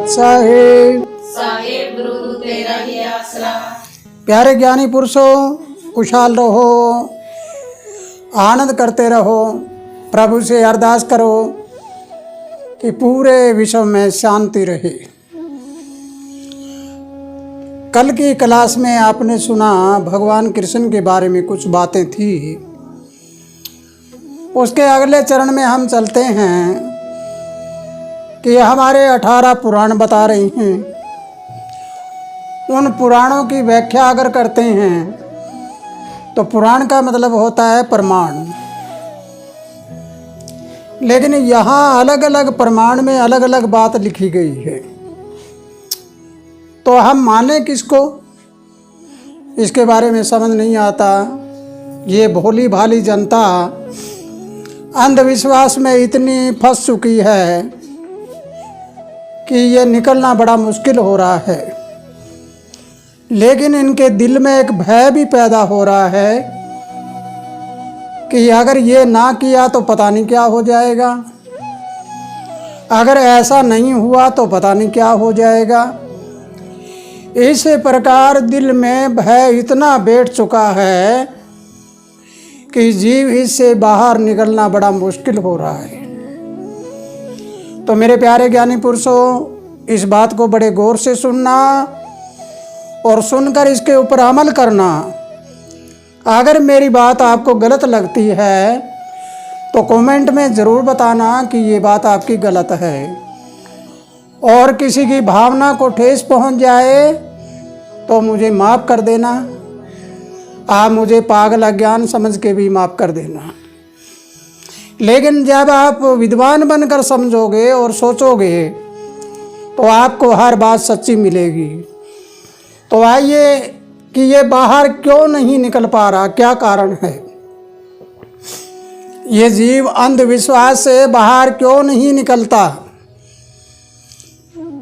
बादशाह है। साहेब गुरु तेरा ही आसरा। प्यारे ज्ञानी पुरुषों, खुशहाल रहो, आनंद करते रहो। प्रभु से अरदास करो कि पूरे विश्व में शांति रहे। कल की क्लास में आपने सुना भगवान कृष्ण के बारे में कुछ बातें थी। उसके अगले चरण में हम चलते हैं कि हमारे 18 पुराण बता रही हैं। उन पुराणों की व्याख्या अगर करते हैं तो पुराण का मतलब होता है प्रमाण, लेकिन यहाँ अलग अलग प्रमाण में अलग अलग बात लिखी गई है। तो हम माने किसको, इसके बारे में समझ नहीं आता। ये भोली भाली जनता अंधविश्वास में इतनी फंस चुकी है कि ये निकलना बड़ा मुश्किल हो रहा है। लेकिन इनके दिल में एक भय भी पैदा हो रहा है कि अगर ये ना किया तो पता नहीं क्या हो जाएगा, अगर ऐसा नहीं हुआ तो पता नहीं क्या हो जाएगा। इस प्रकार दिल में भय इतना बैठ चुका है कि जीव इससे बाहर निकलना बड़ा मुश्किल हो रहा है। तो मेरे प्यारे ज्ञानी पुरुषों, इस बात को बड़े गौर से सुनना और सुनकर इसके ऊपर अमल करना। अगर मेरी बात आपको गलत लगती है तो कमेंट में ज़रूर बताना कि ये बात आपकी गलत है। और किसी की भावना को ठेस पहुंच जाए तो मुझे माफ़ कर देना। आप मुझे पागल अज्ञान समझ के भी माफ़ कर देना। लेकिन जब आप विद्वान बनकर समझोगे और सोचोगे तो आपको हर बात सच्ची मिलेगी। तो आइए कि ये बाहर क्यों नहीं निकल पा रहा, क्या कारण है? ये जीव अंधविश्वास से बाहर क्यों नहीं निकलता,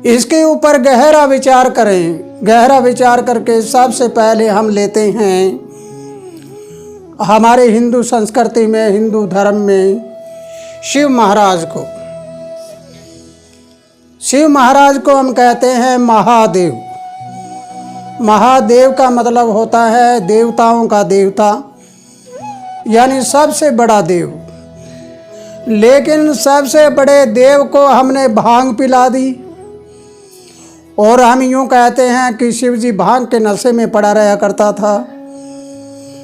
इसके ऊपर गहरा विचार करें। गहरा विचार करके सबसे पहले हम लेते हैं हमारे हिंदू संस्कृति में, हिंदू धर्म में शिव महाराज को। शिव महाराज को हम कहते हैं महादेव। महादेव का मतलब होता है देवताओं का देवता, यानी सबसे बड़ा देव। लेकिन सबसे बड़े देव को हमने भांग पिला दी और हम यूँ कहते हैं कि शिव जी भांग के नशे में पड़ा रहा करता था।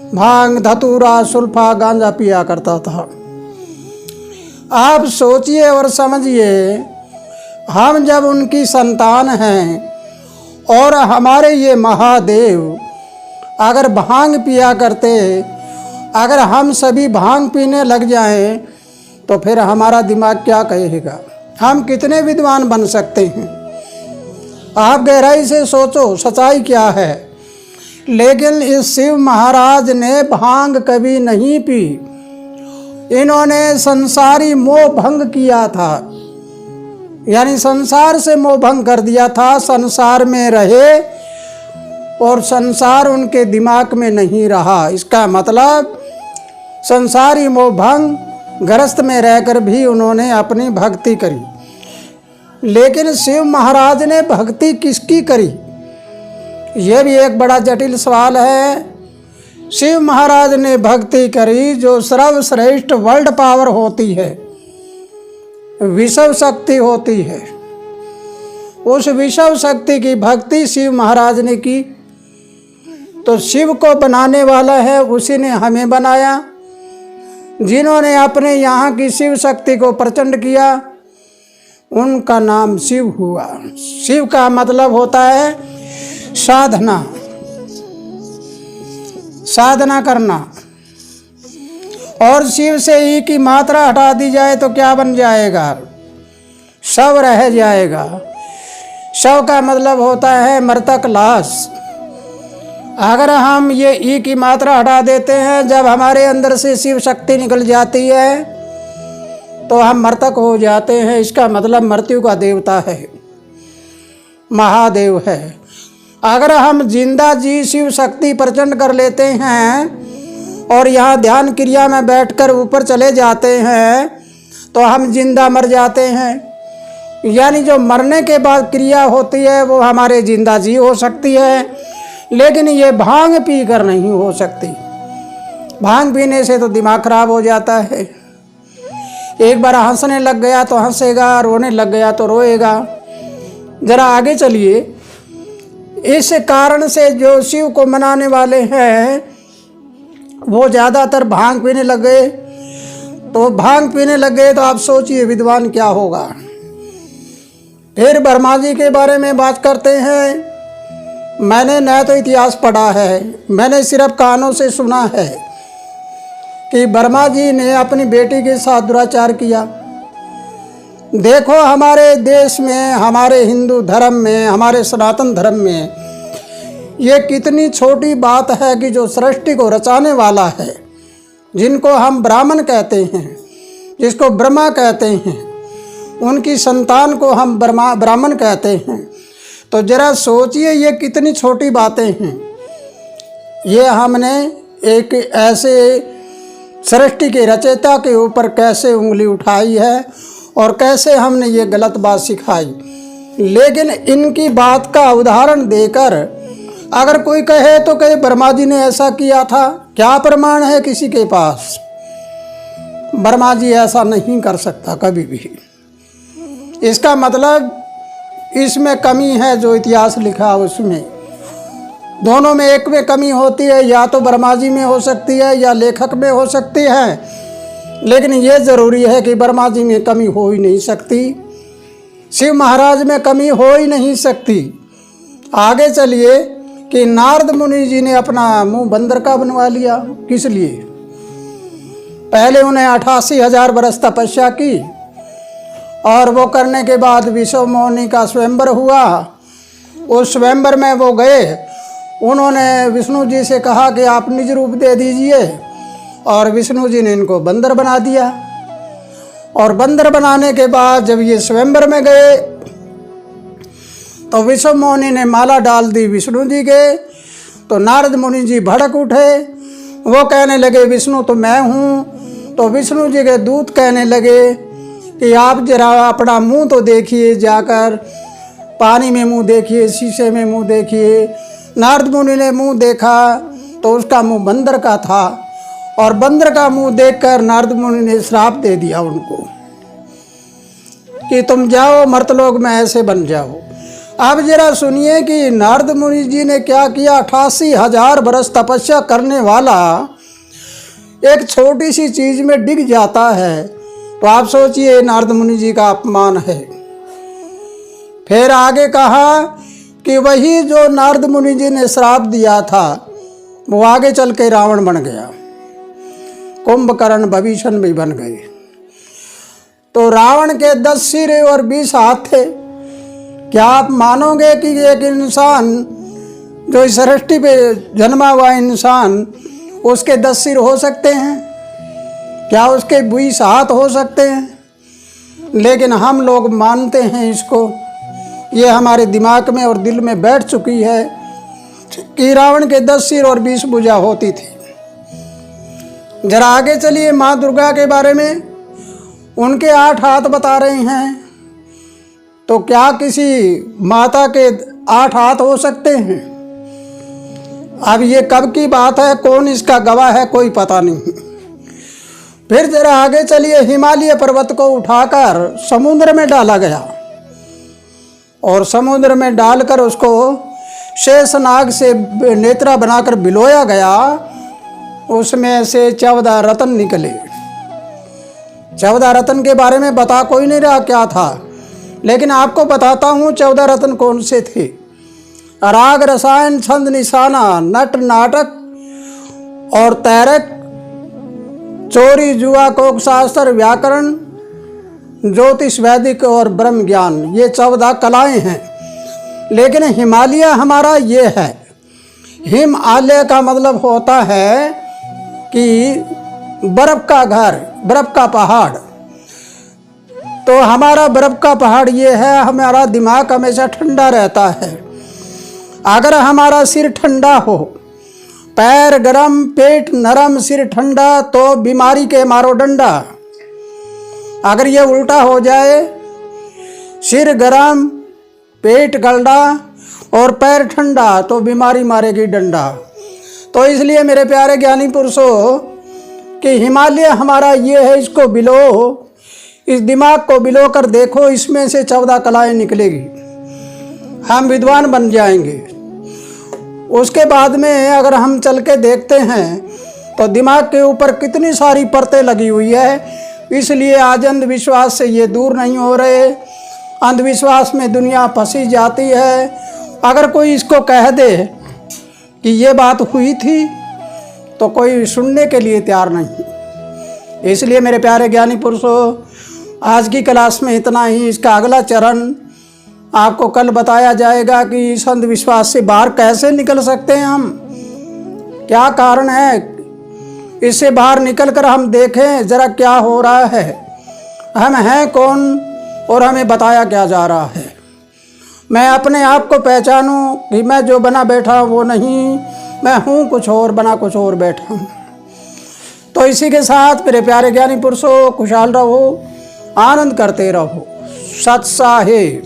भांग, धतूरा, सुल्फा, गांजा पिया करता था। आप सोचिए और समझिए, हम जब उनकी संतान हैं और हमारे ये महादेव अगर भांग पिया करते, अगर हम सभी भांग पीने लग जाएं तो फिर हमारा दिमाग क्या कहेगा? हम कितने विद्वान बन सकते हैं? आप गहराई से सोचो, सच्चाई क्या है। लेकिन इस शिव महाराज ने भांग कभी नहीं पी। इन्होंने संसारी मोह भंग किया था, यानी संसार से मोह भंग कर दिया था। संसार में रहे और संसार उनके दिमाग में नहीं रहा। इसका मतलब संसारी मोह भंग, गृहस्थ में रहकर भी उन्होंने अपनी भक्ति करी। लेकिन शिव महाराज ने भक्ति किसकी करी, यह भी एक बड़ा जटिल सवाल है। शिव महाराज ने भक्ति करी जो सर्वश्रेष्ठ वर्ल्ड पावर होती है, विश्व शक्ति होती है। उस विश्व शक्ति की भक्ति शिव महाराज ने की। तो शिव को बनाने वाला है, उसी ने हमें बनाया। जिन्होंने अपने यहाँ की शिव शक्ति को प्रचंड किया उनका नाम शिव हुआ। शिव का मतलब होता है साधना, साधना करना। और शिव से ई की मात्रा हटा दी जाए तो क्या बन जाएगा? शव रह जाएगा। शव का मतलब होता है मृतक लाश। अगर हम ये ई की मात्रा हटा देते हैं, जब हमारे अंदर से शिव शक्ति निकल जाती है तो हम मृतक हो जाते हैं। इसका मतलब मृत्यु का देवता है, महादेव है। अगर हम जिंदा जी शिव शक्ति प्रचंड कर लेते हैं और यहाँ ध्यान क्रिया में बैठकर ऊपर चले जाते हैं तो हम जिंदा मर जाते हैं। यानी जो मरने के बाद क्रिया होती है वो हमारे जिंदा जी हो सकती है, लेकिन ये भांग पी कर नहीं हो सकती। भांग पीने से तो दिमाग खराब हो जाता है। एक बार हंसने लग गया तो हंसेगा, रोने लग गया तो रोएगा। जरा आगे चलिए। इस कारण से जो शिव को मनाने वाले हैं वो ज़्यादातर भांग पीने लग गए। तो भांग पीने लग गए तो आप सोचिए विद्वान क्या होगा। फिर ब्रह्मा जी के बारे में बात करते हैं। मैंने न तो इतिहास पढ़ा है, मैंने सिर्फ कानों से सुना है कि ब्रह्मा जी ने अपनी बेटी के साथ दुराचार किया। देखो हमारे देश में, हमारे हिंदू धर्म में, हमारे सनातन धर्म में ये कितनी छोटी बात है कि जो सृष्टि को रचाने वाला है, जिनको हम ब्राह्मण कहते हैं, जिसको ब्रह्मा कहते हैं, उनकी संतान को हम ब्राह्मण कहते हैं। तो जरा सोचिए ये कितनी छोटी बातें हैं। ये हमने एक ऐसे सृष्टि के रचयिता के ऊपर कैसे उंगली उठाई है और कैसे हमने ये गलत बात सिखाई। लेकिन इनकी बात का उदाहरण देकर अगर कोई कहे तो कहे ब्रह्मा जी ने ऐसा किया था, क्या प्रमाण है किसी के पास? ब्रह्मा जी ऐसा नहीं कर सकता कभी भी। इसका मतलब इसमें कमी है जो इतिहास लिखा उसमें। दोनों में एक में कमी होती है, या तो ब्रह्मा जी में हो सकती है या लेखक में हो सकती है। लेकिन ये ज़रूरी है कि ब्रह्मा जी में कमी हो ही नहीं सकती, शिव महाराज में कमी हो ही नहीं सकती। आगे चलिए कि नारद मुनि जी ने अपना मुंह बंदर का बनवा लिया। किस लिए? पहले उन्हें 88,000 बरस तपस्या की और वो करने के बाद विश्व मोहिनी का स्वयंवर हुआ। उस स्वयंवर में वो गए, उन्होंने विष्णु जी से कहा कि आप निज रूप दे दीजिए, और विष्णु जी ने इनको बंदर बना दिया। और बंदर बनाने के बाद जब ये स्वयंवर में गए तो विश्व मोहिनी ने माला डाल दी विष्णु जी के। तो नारद मुनि जी भड़क उठे, वो कहने लगे विष्णु तो मैं हूँ। तो विष्णु जी के दूत कहने लगे कि आप जरा अपना मुंह तो देखिए, जाकर पानी में मुंह देखिए, शीशे में मुंह देखिए। नारद मुनि ने मुंह देखा तो उसका मुंह बंदर का था, और बंदर का मुंह देखकर नारद मुनि ने श्राप दे दिया उनको कि तुम जाओ मर्तलोक में ऐसे बन जाओ। अब जरा सुनिए कि नारद मुनि जी ने क्या किया। 88,000 बरस तपस्या करने वाला एक छोटी सी चीज में डिग जाता है, तो आप सोचिए नारद मुनि जी का अपमान है। फिर आगे कहा कि वही जो नारद मुनि जी ने श्राप दिया था वो आगे चल के रावण बन गया, कुंभकर्ण भीषण भी बन गए। तो रावण के 10 सिर और 20 हाथ थे। क्या आप मानोगे कि एक इंसान जो इस सृष्टि पे जन्मा हुआ इंसान, उसके 10 सिर हो सकते हैं? क्या उसके 20 हाथ हो सकते हैं? लेकिन हम लोग मानते हैं इसको। ये हमारे दिमाग में और दिल में बैठ चुकी है कि रावण के 10 सिर और 20 भुजा होती थी। जरा आगे चलिए माँ दुर्गा के बारे में। उनके 8 हाथ बता रहे हैं, तो क्या किसी माता के 8 हाथ हो सकते हैं? अब ये कब की बात है, कौन इसका गवाह है, कोई पता नहीं। फिर जरा आगे चलिए। हिमालय पर्वत को उठाकर समुद्र में डाला गया, और समुद्र में डालकर उसको शेषनाग से नेत्रा बनाकर बिलोया गया। उसमें से 14 रत्न निकले। 14 रत्न के बारे में बता कोई नहीं रहा क्या था, लेकिन आपको बताता हूँ 14 रत्न कौन से थे। राग रसायन छंद निशाना नट नाटक और तैरक, चोरी जुआ कोक शास्त्र व्याकरण ज्योतिष वैदिक और ब्रह्म ज्ञान, ये 14 कलाएं हैं। लेकिन हिमालय हमारा ये है। हिमालय का मतलब होता है कि बर्फ का घर, बर्फ का पहाड़। तो हमारा बर्फ का पहाड़ ये है। हमारा दिमाग हमेशा ठंडा रहता है। अगर हमारा सिर ठंडा हो, पैर गरम, पेट नरम, सिर ठंडा, तो बीमारी के मारो डंडा। अगर ये उल्टा हो जाए, सिर गरम, पेट गलड़ा और पैर ठंडा तो बीमारी मारेगी डंडा। तो इसलिए मेरे प्यारे ज्ञानी पुरुषों कि हिमालय हमारा ये है, इसको बिलो, इस दिमाग को बिलो कर देखो, इसमें से 14 कलाएं निकलेगी, हम विद्वान बन जाएंगे। उसके बाद में अगर हम चल के देखते हैं तो दिमाग के ऊपर कितनी सारी परतें लगी हुई है। इसलिए आज अंधविश्वास से ये दूर नहीं हो रहे। अंधविश्वास में दुनिया फंसी जाती है। अगर कोई इसको कह दे कि ये बात हुई थी तो कोई सुनने के लिए तैयार नहीं। इसलिए मेरे प्यारे ज्ञानी पुरुषों, आज की क्लास में इतना ही। इसका अगला चरण आपको कल बताया जाएगा कि इस अंधविश्वास से बाहर कैसे निकल सकते हैं हम, क्या कारण है, इससे बाहर निकल कर हम देखें ज़रा क्या हो रहा है, हम हैं कौन और हमें बताया क्या जा रहा है। मैं अपने आप को पहचानूं कि मैं जो बना बैठा वो नहीं, मैं हूँ कुछ और, बना कुछ और बैठा हूँ। तो इसी के साथ मेरे प्यारे ज्ञानी पुरुषों, खुशहाल रहो, आनंद करते रहो। सत साहिब।